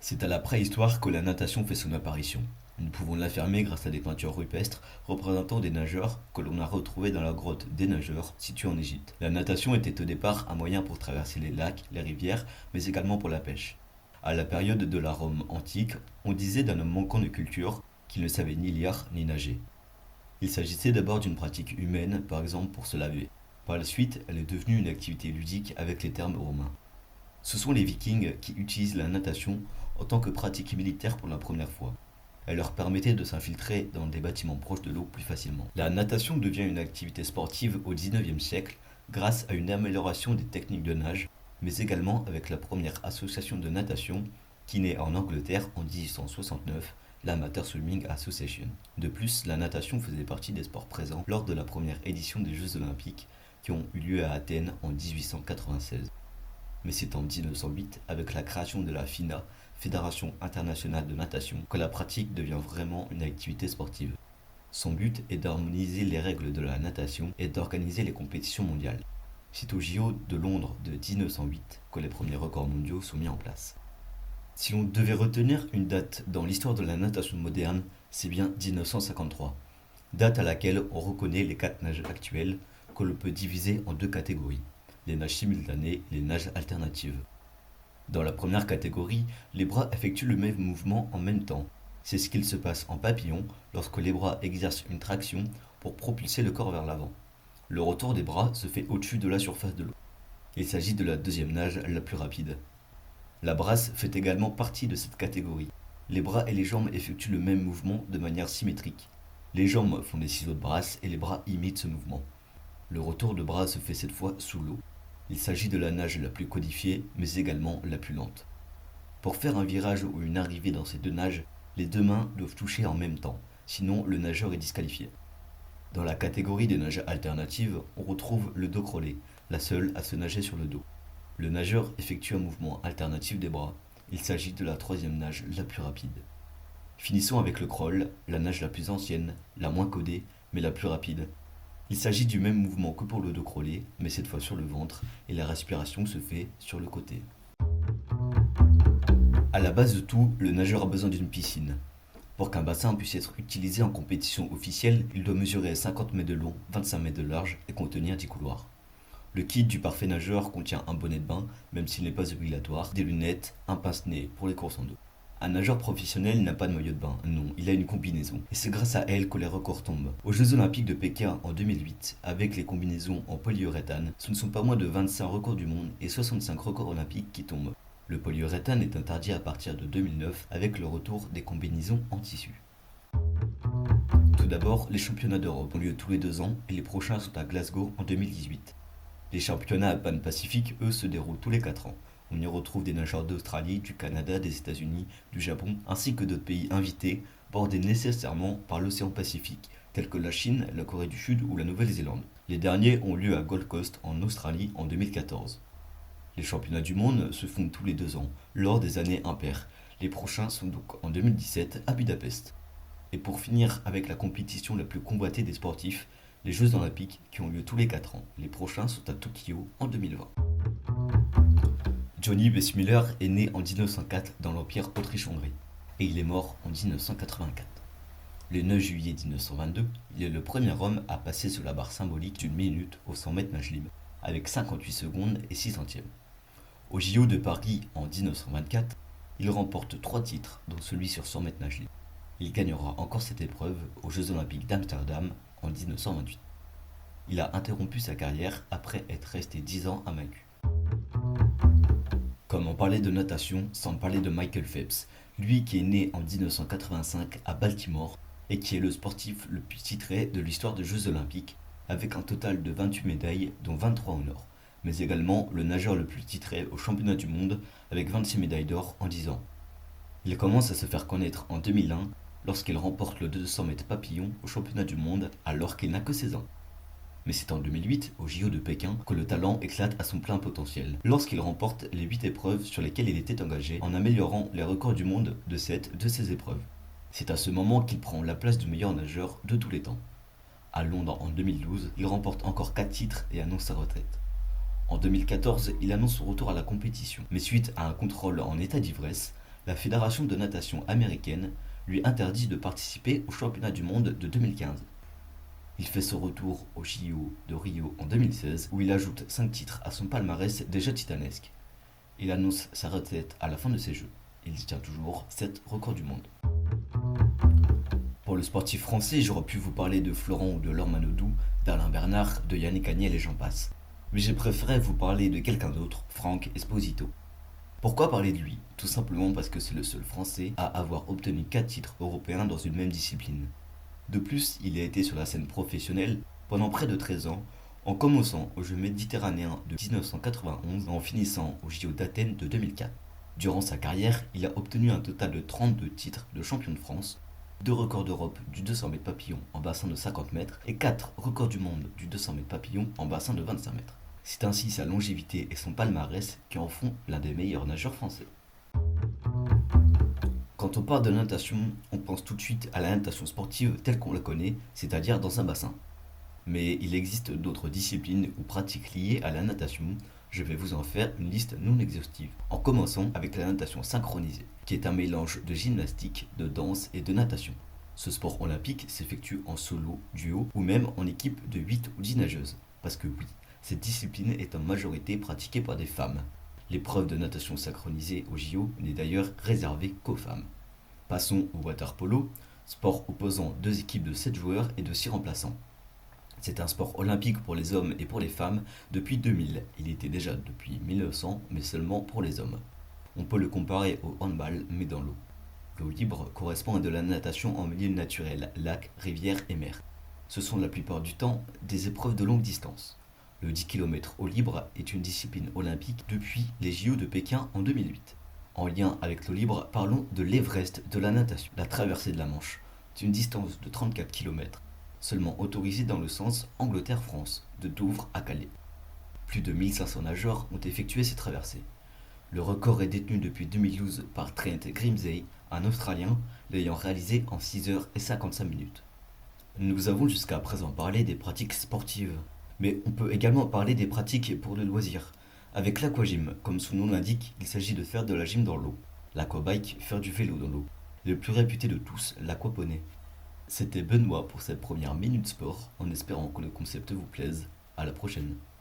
C'est à la préhistoire que la natation fait son apparition. Nous pouvons l'affirmer grâce à des peintures rupestres représentant des nageurs que l'on a retrouvés dans la grotte des nageurs située en Égypte. La natation était au départ un moyen pour traverser les lacs, les rivières, mais également pour la pêche. À la période de la Rome antique, on disait d'un homme manquant de culture qu'il ne savait ni lire ni nager. Il s'agissait d'abord d'une pratique humaine, par exemple pour se laver. Par la suite, elle est devenue une activité ludique avec les termes romains. Ce sont les Vikings qui utilisent la natation en tant que pratique militaire pour la première fois. Elle leur permettait de s'infiltrer dans des bâtiments proches de l'eau plus facilement. La natation devient une activité sportive au XIXe siècle grâce à une amélioration des techniques de nage, mais également avec la première association de natation qui naît en Angleterre en 1869, l'Amateur Swimming Association. De plus, la natation faisait partie des sports présents lors de la première édition des Jeux Olympiques qui ont eu lieu à Athènes en 1896. Mais c'est en 1908, avec la création de la FINA, Fédération internationale de natation, que la pratique devient vraiment une activité sportive. Son but est d'harmoniser les règles de la natation et d'organiser les compétitions mondiales. C'est au JO de Londres de 1908 que les premiers records mondiaux sont mis en place. Si l'on devait retenir une date dans l'histoire de la natation moderne, c'est bien 1953, date à laquelle on reconnaît les 4 nages actuelles que l'on peut diviser en 2 catégories, les nages simultanées et les nages alternatives. Dans la première catégorie, les bras effectuent le même mouvement en même temps. C'est ce qu'il se passe en papillon lorsque les bras exercent une traction pour propulser le corps vers l'avant. Le retour des bras se fait au-dessus de la surface de l'eau. Il s'agit de la deuxième nage la plus rapide. La brasse fait également partie de cette catégorie. Les bras et les jambes effectuent le même mouvement de manière symétrique. Les jambes font des ciseaux de brasse et les bras imitent ce mouvement. Le retour de bras se fait cette fois sous l'eau. Il s'agit de la nage la plus codifiée, mais également la plus lente. Pour faire un virage ou une arrivée dans ces 2 nages, les 2 mains doivent toucher en même temps, sinon le nageur est disqualifié. Dans la catégorie des nages alternatives, on retrouve le dos crawlé, la seule à se nager sur le dos. Le nageur effectue un mouvement alternatif des bras. Il s'agit de la 3e nage la plus rapide. Finissons avec le crawl, la nage la plus ancienne, la moins codée, mais la plus rapide. Il s'agit du même mouvement que pour le dos crawlé, mais cette fois sur le ventre, et la respiration se fait sur le côté. À la base de tout, le nageur a besoin d'une piscine. Pour qu'un bassin puisse être utilisé en compétition officielle, il doit mesurer 50 mètres de long, 25 mètres de large et contenir 10 couloirs. Le kit du parfait nageur contient un bonnet de bain, même s'il n'est pas obligatoire, des lunettes, un pince-nez pour les courses en dos. Un nageur professionnel n'a pas de maillot de bain, non, il a une combinaison. Et c'est grâce à elle que les records tombent. Aux Jeux Olympiques de Pékin en 2008, avec les combinaisons en polyuréthane, ce ne sont pas moins de 25 records du monde et 65 records olympiques qui tombent. Le polyuréthane est interdit à partir de 2009 avec le retour des combinaisons en tissu. Tout d'abord, les championnats d'Europe ont lieu tous les 2 ans et les prochains sont à Glasgow en 2018. Les championnats pan-pacifiques, eux, se déroulent tous les 4 ans. On y retrouve des nageurs d'Australie, du Canada, des États-Unis, du Japon, ainsi que d'autres pays invités, bordés nécessairement par l'océan Pacifique, tels que la Chine, la Corée du Sud ou la Nouvelle-Zélande. Les derniers ont lieu à Gold Coast, en Australie, en 2014. Les championnats du monde se font tous les 2 ans, lors des années impaires. Les prochains sont donc en 2017 à Budapest. Et pour finir avec la compétition la plus convoitée des sportifs, les Jeux Olympiques qui ont lieu tous les 4 ans. Les prochains sont à Tokyo en 2020. Johnny Weissmuller est né en 1904 dans l'Empire Autriche-Hongrie et il est mort en 1984. Le 9 juillet 1922, il est le premier homme à passer sous la barre symbolique d'une minute au 100 mètres nage libre avec 58 secondes et 6 centièmes. Au JO de Paris en 1924, il remporte 3 titres, dont celui sur 100 mètres nage libre. Il gagnera encore cette épreuve aux Jeux Olympiques d'Amsterdam en 1928. Il a interrompu sa carrière après être resté 10 ans invaincu. Comment parler de natation sans parler de Michael Phelps, lui qui est né en 1985 à Baltimore et qui est le sportif le plus titré de l'histoire des Jeux Olympiques, avec un total de 28 médailles, dont 23 en or, mais également le nageur le plus titré au championnat du monde, avec 26 médailles d'or en 10 ans. Il commence à se faire connaître en 2001 lorsqu'il remporte le 200 mètres papillon au championnat du monde alors qu'il n'a que 16 ans. Mais c'est en 2008, au JO de Pékin, que le talent éclate à son plein potentiel, lorsqu'il remporte les 8 épreuves sur lesquelles il était engagé en améliorant les records du monde de 7 de ces épreuves. C'est à ce moment qu'il prend la place du meilleur nageur de tous les temps. À Londres en 2012, il remporte encore 4 titres et annonce sa retraite. En 2014, il annonce son retour à la compétition, mais suite à un contrôle en état d'ivresse, La Fédération de natation américaine lui interdit de participer au championnat du monde de 2015. Il fait son retour au JO de Rio en 2016 où il ajoute 5 titres à son palmarès déjà titanesque. Il annonce sa retraite à la fin de ces Jeux. Il tient toujours 7 records du monde. Pour le sportif français, j'aurais pu vous parler de Florent ou de Laure Manodou, d'Alain Bernard, de Yannick Agnel et j'en passe. Mais j'ai préféré vous parler de quelqu'un d'autre, Franck Esposito. Pourquoi parler de lui? Tout simplement parce que c'est le seul Français à avoir obtenu 4 titres européens dans une même discipline. De plus, il a été sur la scène professionnelle pendant près de 13 ans, en commençant aux Jeux méditerranéens de 1991 et en finissant aux JO d'Athènes de 2004. Durant sa carrière, il a obtenu un total de 32 titres de champion de France, 2 records d'Europe du 200 mètres papillon en bassin de 50 mètres et 4 records du monde du 200 mètres papillon en bassin de 25 mètres. C'est ainsi sa longévité et son palmarès qui en font l'un des meilleurs nageurs français. Quand on parle de natation, on pense tout de suite à la natation sportive telle qu'on la connaît, c'est-à-dire dans un bassin. Mais il existe d'autres disciplines ou pratiques liées à la natation. Je vais vous en faire une liste non exhaustive, en commençant avec la natation synchronisée, qui est un mélange de gymnastique, de danse et de natation. Ce sport olympique s'effectue en solo, duo ou même en équipe de 8 ou 10 nageuses. Parce que oui, cette discipline est en majorité pratiquée par des femmes. L'épreuve de natation synchronisée au JO n'est d'ailleurs réservée qu'aux femmes. Passons au water polo, sport opposant 2 équipes de 7 joueurs et de 6 remplaçants. C'est un sport olympique pour les hommes et pour les femmes depuis 2000. Il était déjà depuis 1900, mais seulement pour les hommes. On peut le comparer au handball, mais dans l'eau. L'eau libre correspond à de la natation en milieu naturel, lac, rivière et mer. Ce sont la plupart du temps des épreuves de longue distance. Le 10 km eau libre est une discipline olympique depuis les JO de Pékin en 2008. En lien avec l'eau libre, parlons de l'Everest de la natation, la traversée de la Manche. C'est une distance de 34 km, seulement autorisée dans le sens Angleterre-France, de Douvres à Calais. Plus de 1500 nageurs ont effectué ces traversées. Le record est détenu depuis 2012 par Trent Grimsey, un Australien, l'ayant réalisé en 6h55 minutes. Nous avons jusqu'à présent parlé des pratiques sportives, mais on peut également parler des pratiques pour le loisir. Avec l'aquagym, comme son nom l'indique, il s'agit de faire de la gym dans l'eau. L'aquabike, faire du vélo dans l'eau. Le plus réputé de tous, l'aquaponey. C'était Benoît pour cette première Minute Sport, en espérant que le concept vous plaise. À la prochaine.